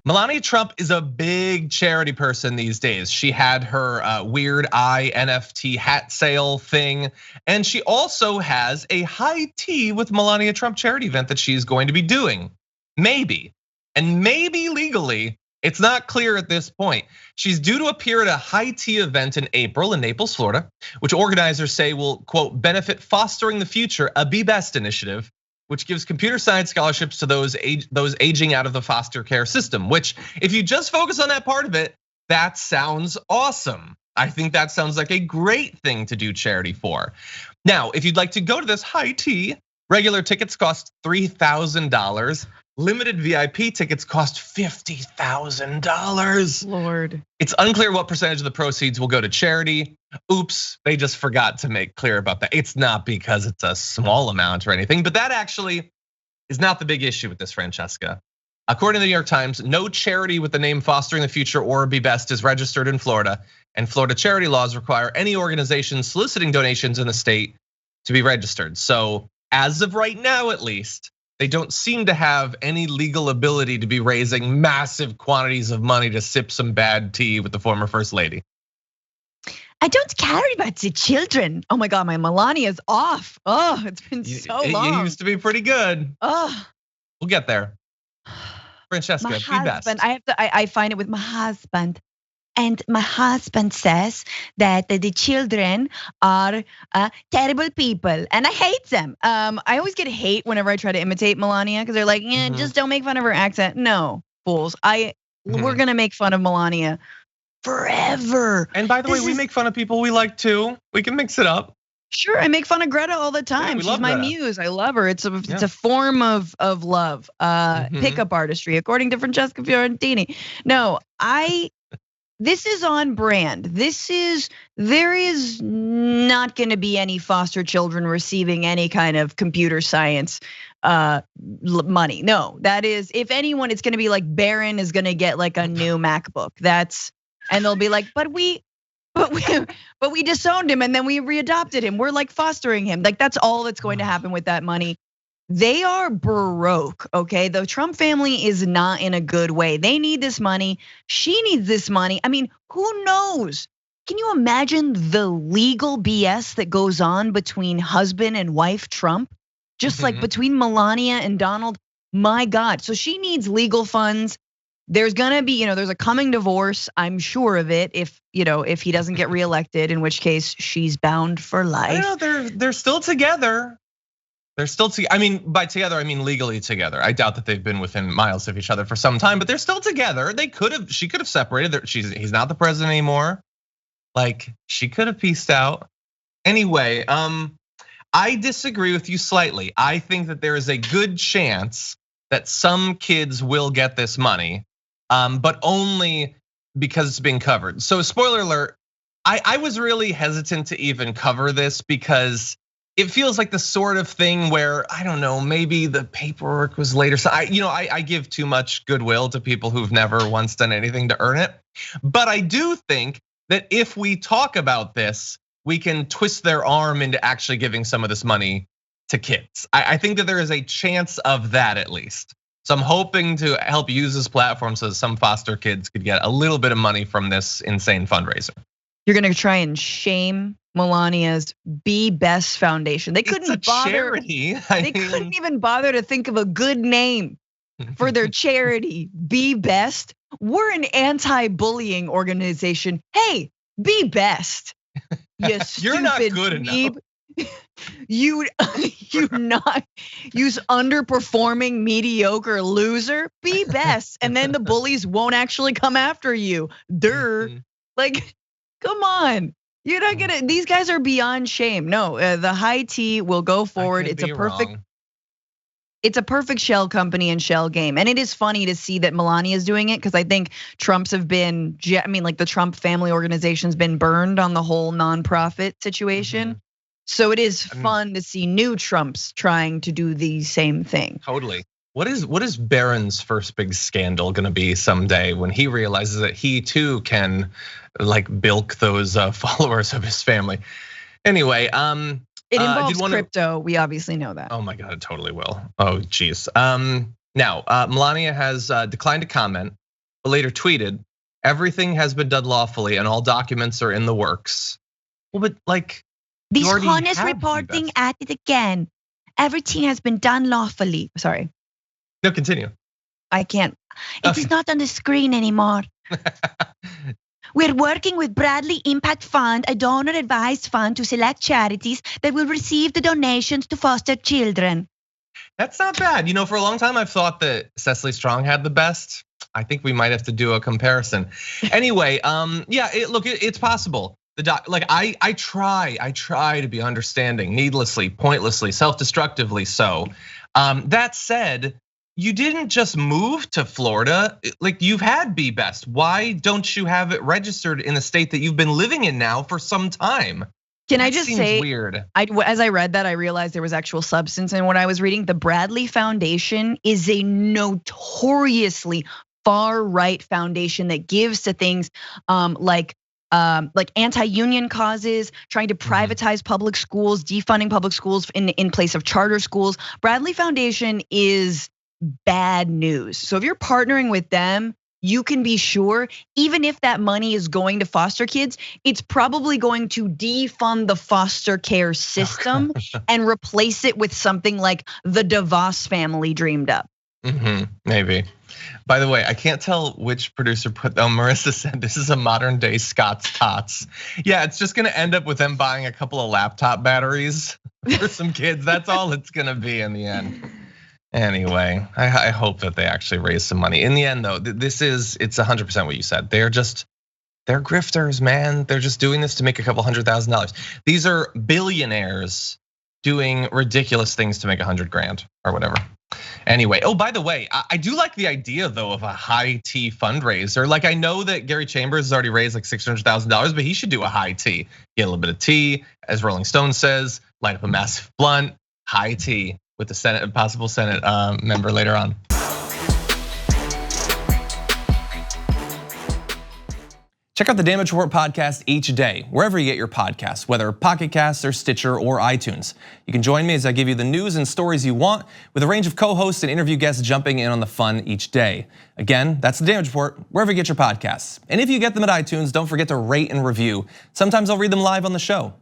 Melania Trump is a big charity person these days. She had her weird eye NFT hat sale thing. And she also has a high tea with Melania Trump charity event that she's going to be doing. Maybe, and maybe legally. It's not clear at this point. She's due to appear at a high tea event in April in Naples, Florida, which organizers say will, quote, benefit Fostering the Future, a Be Best initiative, which gives computer science scholarships to those aging out of the foster care system, which if you just focus on that part of it, that sounds awesome. I think that sounds like a great thing to do charity for. Now, if you'd like to go to this high tea, regular tickets cost $3,000. Limited VIP tickets cost $50,000. Lord. It's unclear what percentage of the proceeds will go to charity. Oops, they just forgot to make clear about that. It's not because it's a small amount or anything, but that actually is not the big issue with this, Francesca. According to the New York Times, no charity with the name Fostering the Future or Be Best is registered in Florida, and Florida charity laws require any organization soliciting donations in the state to be registered. So as of right now, at least, they don't seem to have any legal ability to be raising massive quantities of money to sip some bad tea with the former first lady. I don't care about the children. Oh my God, my Melania's off. Oh, it's been so long. It used to be pretty good. Oh, we'll get there. Francesca, be best. I find it with my husband. And my husband says that the children are terrible people, and I hate them. I always get hate whenever I try to imitate Melania because they're like, "Yeah, just don't make fun of her accent." No, fools. We're gonna make fun of Melania forever. And by the way, we make fun of people we like too. We can mix it up. Sure, I make fun of Greta all the time. She's my muse. I love her. It's a form of love, pickup artistry, according to Francesca Fiorentini. No, this is on brand. There is not going to be any foster children receiving any kind of computer science money. No, that is, if anyone, it's going to be like Barron is going to get like a new MacBook. And they'll be like, but we disowned him and then we readopted him. We're like fostering him. Like that's all that's going to happen with that money. They are broke, okay? The Trump family is not in a good way. They need this money. She needs this money. I mean, who knows? Can you imagine the legal BS that goes on between husband and wife Trump? Just like between Melania and Donald, my God. So she needs legal funds. There's gonna be, there's a coming divorce. I'm sure of it. If he doesn't get reelected, in which case she's bound for life. I know they're still together. They're still together. I mean, by together, I mean legally together. I doubt that they've been within miles of each other for some time, but they're still together. She could have separated. He's not the president anymore. Like she could have pieced out. Anyway, I disagree with you slightly. I think that there is a good chance that some kids will get this money, but only because it's being covered. So spoiler alert, I was really hesitant to even cover this because it feels like the sort of thing where, I don't know, maybe the paperwork was later. So I give too much goodwill to people who've never once done anything to earn it. But I do think that if we talk about this, we can twist their arm into actually giving some of this money to kids. I think that there is a chance of that at least. So I'm hoping to help use this platform so that some foster kids could get a little bit of money from this insane fundraiser. You're gonna try and shame Melania's Be Best Foundation. They couldn't bother. Charity. They couldn't even bother to think of a good name for their charity. Be Best. We're an anti-bullying organization. Hey, be best. You You're not good enough. You not use underperforming mediocre loser. Be best, and then the bullies won't actually come after you. Like, come on. You're not gonna. These guys are beyond shame. No, the high tea will go forward. It's a perfect shell company and shell game, and it is funny to see that Melania is doing it because I think Trumps have been. I mean, like the Trump family organization's been burned on the whole nonprofit situation. So it is fun to see new Trumps trying to do the same thing. Totally. What is Barron's first big scandal gonna be someday when he realizes that he too can like bilk those followers of his family? Anyway, it involves crypto. We obviously know that. Oh my God, it totally will. Oh geez. Now Melania has declined to comment but later tweeted, "Everything has been done lawfully and all documents are in the works." Well, but like, This you already honest have reporting Best. at it again. Everything has been done lawfully. Sorry, No, continue. I can't. It is not on the screen anymore. We're working with Bradley Impact Fund, a donor-advised fund, to select charities that will receive the donations to foster children. That's not bad. For a long time I've thought that Cecily Strong had the best. I think we might have to do a comparison. Anyway, yeah, look, it's possible. I try to be understanding, needlessly, pointlessly, self-destructively so. That said, you didn't just move to Florida. Like, you've had Be Best. Why don't you have it registered in a state that you've been living in now for some time? Can I just say, weird. As I read that, I realized there was actual substance in what I was reading. The Bradley Foundation is a notoriously far-right foundation that gives to things like anti-union causes, trying to privatize public schools, defunding public schools in place of charter schools. Bradley Foundation is bad news. So if you're partnering with them, you can be sure, even if that money is going to foster kids, it's probably going to defund the foster care system and replace it with something like the DeVos family dreamed up. Maybe. By the way, I can't tell which producer put them. Marissa said this is a modern day Scott's Tots. Yeah, it's just gonna end up with them buying a couple of laptop batteries for some kids. That's all it's gonna be in the end. Anyway, I hope that they actually raise some money. In the end, though, it's 100% what you said. They're grifters, man. They're just doing this to make a couple $100,000. These are billionaires doing ridiculous things to make 100 grand or whatever. Anyway, by the way, I do like the idea though of a high tea fundraiser. Like, I know that Gary Chambers has already raised like $600,000, but he should do a high tea. Get a little bit of tea, as Rolling Stone says, light up a massive blunt, high tea with the possible Senate member later on. Check out the Damage Report podcast each day, wherever you get your podcasts, whether Pocket Casts or Stitcher or iTunes. You can join me as I give you the news and stories you want, with a range of co-hosts and interview guests jumping in on the fun each day. Again, that's the Damage Report, wherever you get your podcasts. And if you get them at iTunes, don't forget to rate and review. Sometimes I'll read them live on the show.